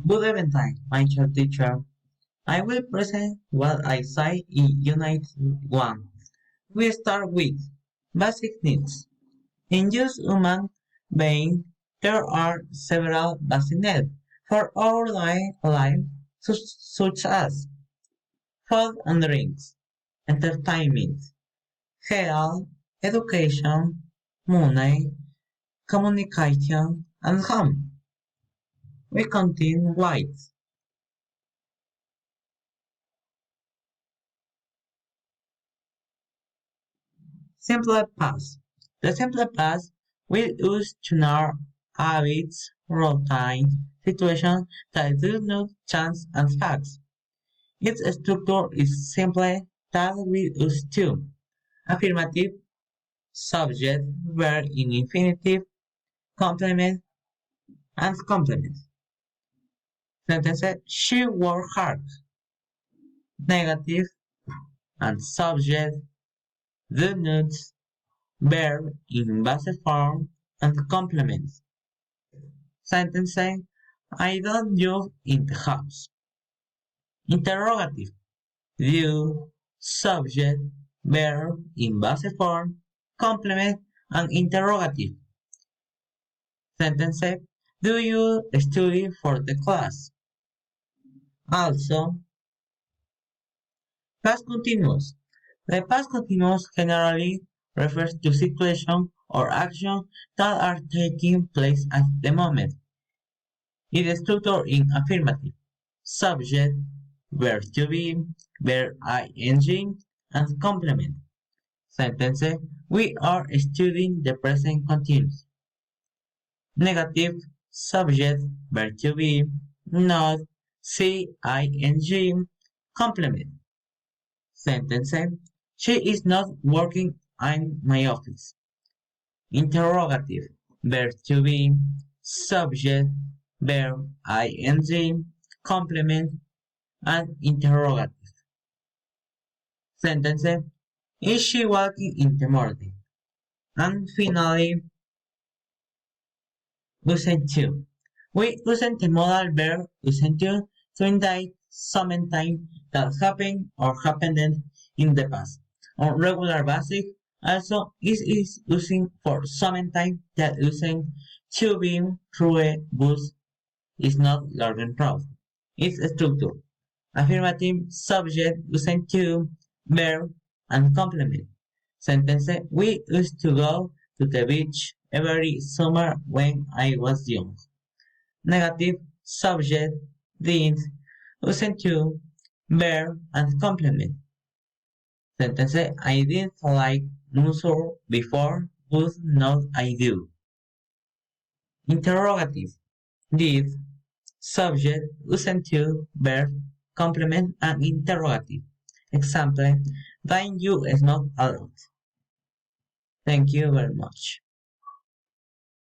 Good evening, my dear teacher. I will present what I say in Unit 1. We start with basic needs. In just human being, there are several basic needs for our life, such as food and drinks, entertainment, health, education, money, communication, and home. We continue with simple past. The simple past we use to know habits, routines, situations that do not change and facts. Its structure is simply that we use to affirmative, subject, verb in infinitive, complement, and complement. Sentences she worked hard. Negative and subject, do not, verb in basic form, and complements. Sentencing I don't live in the house. Interrogative view, subject, verb in basic form, complement, and interrogative. Sentence do you study for the class? Also, past continuous. The past continuous generally refers to situations or actions that are taking place at the moment. It is structured in affirmative, subject, verb to be, verb ing, and complement. Sentence we are studying the present continuous. Negative, subject, verb to be, not, ing, complement. Sentence she is not working in my office. Interrogative, verb to be, subject, verb ing, complement, and interrogative. Sentence is she walking in the morning? And finally, using to. We use the modal verb using to indicate something that happened or happened in the past. On regular basis, also it is using for something that using to be true bus is not learning proud. Its structure. Affirmative subject using to, verb, and complement. Sentence we used to go to the beach every summer when I was young. Negative subject did using to, verb, and complement. Sentence I didn't like dinosaur before, but now I do. Interrogative did subject using to, verb, complement, and interrogative. Example, then you smoke a lot. Thank you very much.